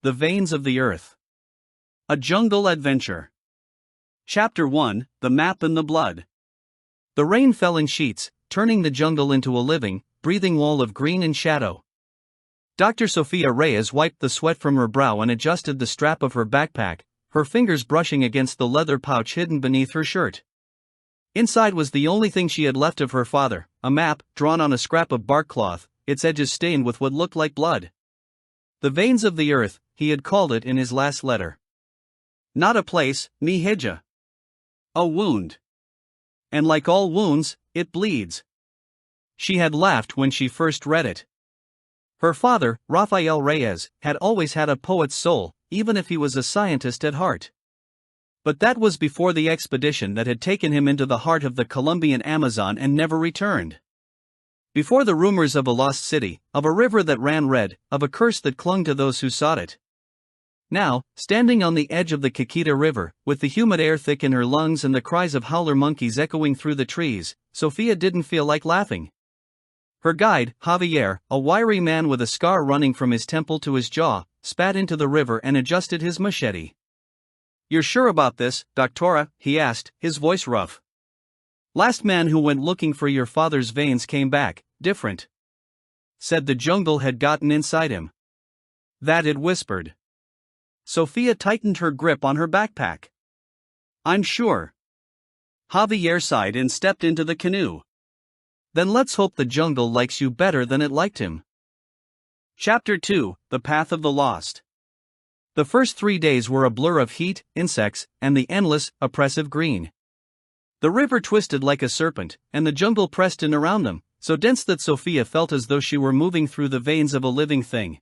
The Veins of the Earth. A Jungle Adventure. Chapter 1, The Map and the Blood. The rain fell in sheets, turning the jungle into a living, breathing wall of green and shadow. Dr. Sophia Reyes wiped the sweat from her brow and adjusted the strap of her backpack, her fingers brushing against the leather pouch hidden beneath her shirt. Inside was the only thing she had left of her father, a map, drawn on a scrap of bark cloth, its edges stained with what looked like blood. The Veins of the Earth, he had called it in his last letter. Not a place, ni hija. A wound. And like all wounds, it bleeds. She had laughed when she first read it. Her father, Rafael Reyes, had always had a poet's soul, even if he was a scientist at heart. But that was before the expedition that had taken him into the heart of the Colombian Amazon and never returned. Before the rumors of a lost city, of a river that ran red, of a curse that clung to those who sought it. Now, standing on the edge of the Caqueta River, with the humid air thick in her lungs and the cries of howler monkeys echoing through the trees, Sophia didn't feel like laughing. Her guide, Javier, a wiry man with a scar running from his temple to his jaw, spat into the river and adjusted his machete. "You're sure about this, Doctora?" he asked, his voice rough. "Last man who went looking for your father's veins came back, different. Said the jungle had gotten inside him." That it whispered. Sophia tightened her grip on her backpack. "I'm sure." Javier sighed and stepped into the canoe. "Then let's hope the jungle likes you better than it liked him." Chapter 2, The Path of the Lost. The first 3 days were a blur of heat, insects, and the endless, oppressive green. The river twisted like a serpent, and the jungle pressed in around them, so dense that Sophia felt as though she were moving through the veins of a living thing.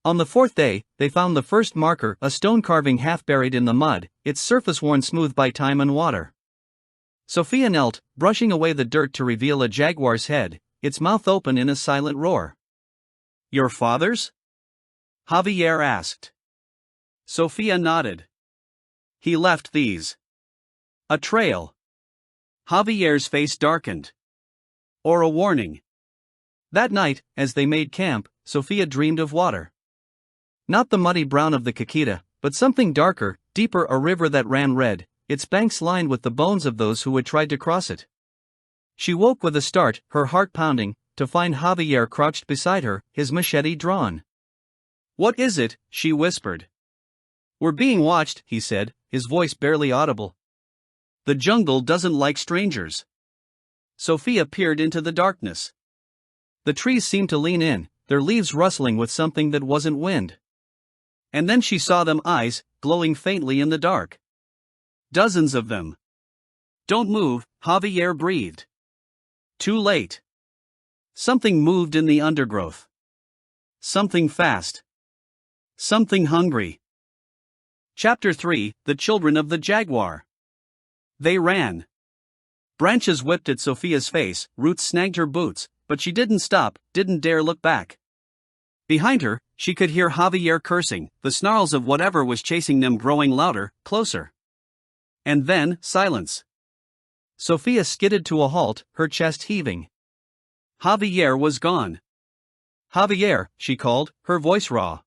On the 4th day, they found the first marker, a stone carving half buried in the mud, its surface worn smooth by time and water. Sophia knelt, brushing away the dirt to reveal a jaguar's head, its mouth open in a silent roar. "Your father's?" Javier asked. Sophia nodded. "He left these." "A trail." Javier's face darkened. "Or a warning." That night, as they made camp, Sophia dreamed of water. Not the muddy brown of the Caqueta, but something darker, deeper, a river that ran red, its banks lined with the bones of those who had tried to cross it. She woke with a start, her heart pounding, to find Javier crouched beside her, his machete drawn. "What is it?" she whispered. "We're being watched," he said, his voice barely audible. "The jungle doesn't like strangers." Sophia peered into the darkness. The trees seemed to lean in, their leaves rustling with something that wasn't wind. And then she saw them, eyes, glowing faintly in the dark. Dozens of them. "Don't move," Javier breathed. Too late. Something moved in the undergrowth. Something fast. Something hungry. Chapter 3, The Children of the Jaguar. They ran. Branches whipped at Sophia's face, roots snagged her boots, but she didn't stop, didn't dare look back. Behind her, she could hear Javier cursing, the snarls of whatever was chasing them growing louder, closer. And then, silence. Sophia skidded to a halt, her chest heaving. Javier was gone. "Javier," she called, her voice raw.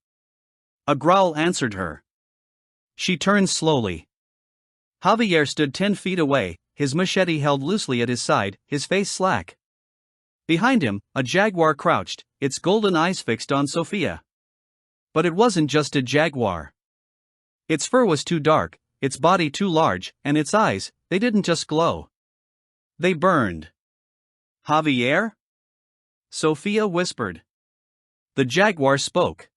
A growl answered her. She turned slowly. Javier stood 10 feet away, his machete held loosely at his side, his face slack. Behind him, a jaguar crouched, its golden eyes fixed on Sophia. But it wasn't just a jaguar. Its fur was too dark, its body too large, and its eyes, they didn't just glow. They burned. "Javier?" Sophia whispered. The jaguar spoke.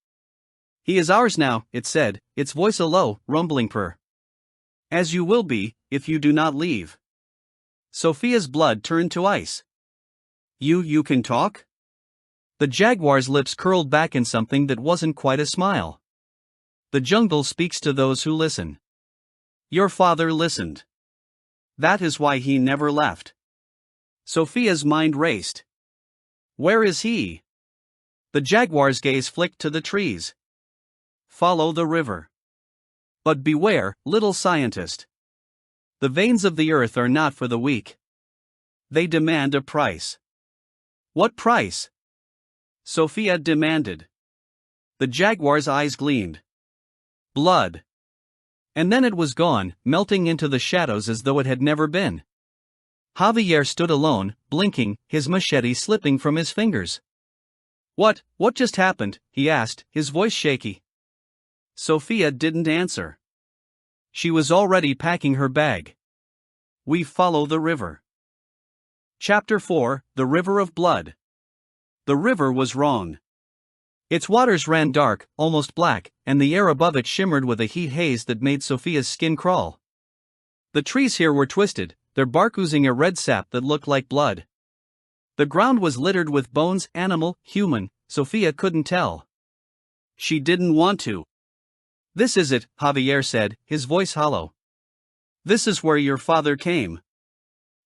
"He is ours now," it said, its voice a low, rumbling purr. "As you will be, if you do not leave." Sophia's blood turned to ice. You can talk?" The jaguar's lips curled back in something that wasn't quite a smile. "The jungle speaks to those who listen. Your father listened. That is why he never left." Sophia's mind raced. "Where is he?" The jaguar's gaze flicked to the trees. "Follow the river. But beware, little scientist. The veins of the earth are not for the weak. They demand a price." "What price?" Sophia demanded. The jaguar's eyes gleamed. Blood. And then it was gone, melting into the shadows as though it had never been. Javier stood alone, blinking, his machete slipping from his fingers. What just happened?" he asked, his voice shaky. Sofia didn't answer. She was already packing her bag. We follow the river. Chapter 4, The River of Blood. The river was wrong. Its waters ran dark, almost black, and the air above it shimmered with a heat haze that made Sofia's skin crawl. The trees here were twisted, their bark oozing a red sap that looked like blood. The ground was littered with bones, animal, human, Sofia couldn't tell. She didn't want to. "This is it," Javier said, his voice hollow. "This is where your father came."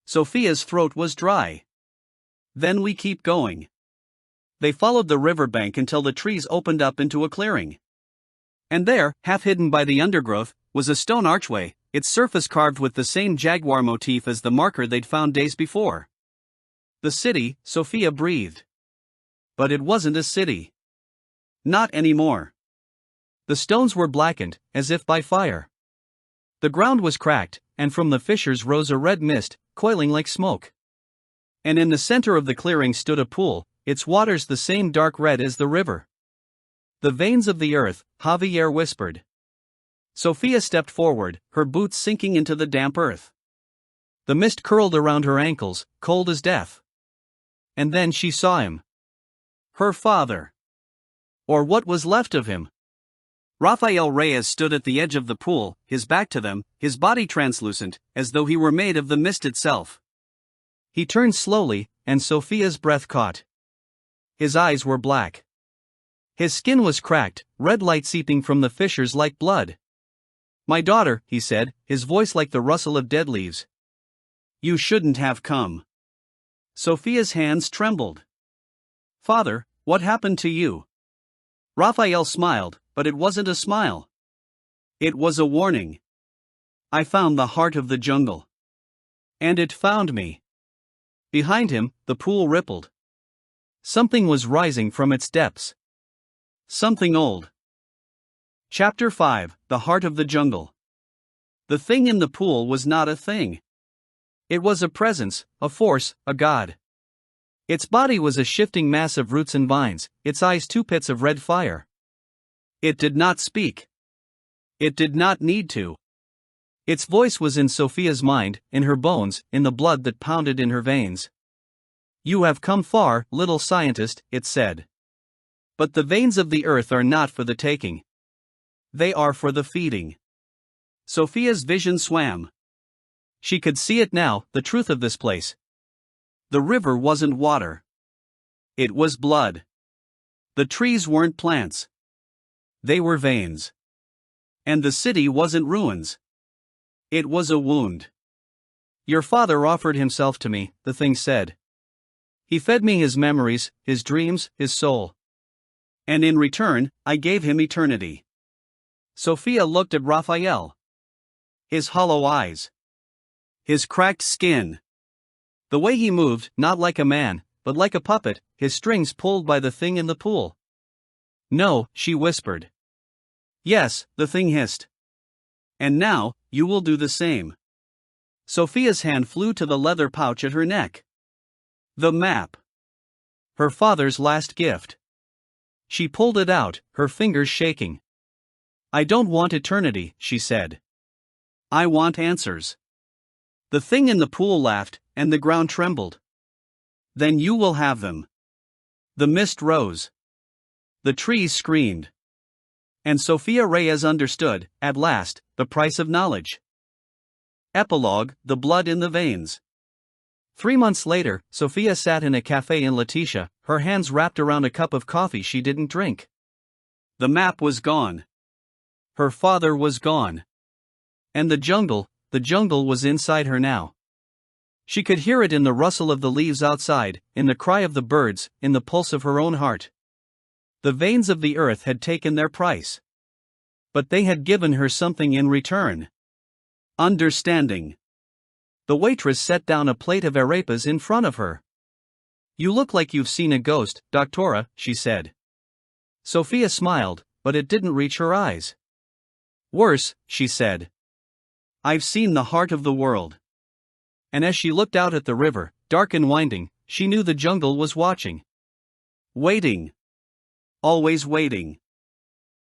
Sofia's throat was dry. "Then we keep going." They followed the riverbank until the trees opened up into a clearing. And there, half hidden by the undergrowth, was a stone archway, its surface carved with the same jaguar motif as the marker they'd found days before. The city, Sofia breathed. But it wasn't a city. Not anymore. The stones were blackened, as if by fire. The ground was cracked, and from the fissures rose a red mist, coiling like smoke. And in the center of the clearing stood a pool, its waters the same dark red as the river. "The veins of the earth," Javier whispered. Sofia stepped forward, her boots sinking into the damp earth. The mist curled around her ankles, cold as death. And then she saw him. Her father. Or what was left of him. Rafael Reyes stood at the edge of the pool, his back to them, his body translucent, as though he were made of the mist itself. He turned slowly, and Sofia's breath caught. His eyes were black. His skin was cracked, red light seeping from the fissures like blood. "My daughter," he said, his voice like the rustle of dead leaves. "You shouldn't have come." Sofia's hands trembled. "Father, what happened to you?" Rafael smiled, but it wasn't a smile. It was a warning. "I found the heart of the jungle. And it found me." Behind him, the pool rippled. Something was rising from its depths. Something old. Chapter 5, The Heart of the Jungle. The thing in the pool was not a thing. It was a presence, a force, a god. Its body was a shifting mass of roots and vines, its eyes two pits of red fire. It did not speak. It did not need to. Its voice was in Sofia's mind, in her bones, in the blood that pounded in her veins. "You have come far, little scientist," it said. "But the veins of the earth are not for the taking. They are for the feeding." Sofia's vision swam. She could see it now, the truth of this place. The river wasn't water. It was blood. The trees weren't plants. They were veins. And the city wasn't ruins. It was a wound. "Your father offered himself to me," the thing said. "He fed me his memories, his dreams, his soul. And in return, I gave him eternity." Sofia looked at Rafael. His hollow eyes. His cracked skin. The way he moved, not like a man, but like a puppet, his strings pulled by the thing in the pool. "No," she whispered. "Yes," the thing hissed. "And now, you will do the same." Sofia's hand flew to the leather pouch at her neck. The map. Her father's last gift. She pulled it out, her fingers shaking. "I don't want eternity," she said. "I want answers." The thing in the pool laughed, and the ground trembled. "Then you will have them." The mist rose. The trees screamed. And Sofia Reyes understood, at last, the price of knowledge. Epilogue: The blood in the veins. 3 months later, Sofia sat in a cafe in Leticia, her hands wrapped around a cup of coffee she didn't drink. The map was gone. Her father was gone. And the jungle was inside her now. She could hear it in the rustle of the leaves outside, in the cry of the birds, in the pulse of her own heart. The veins of the earth had taken their price. But they had given her something in return. Understanding. The waitress set down a plate of arepas in front of her. "You look like you've seen a ghost, Doctora," she said. Sofia smiled, but it didn't reach her eyes. Worse, she said. I've seen the heart of the world. And as she looked out at the river, dark and winding, she knew the jungle was watching. Waiting. Always waiting.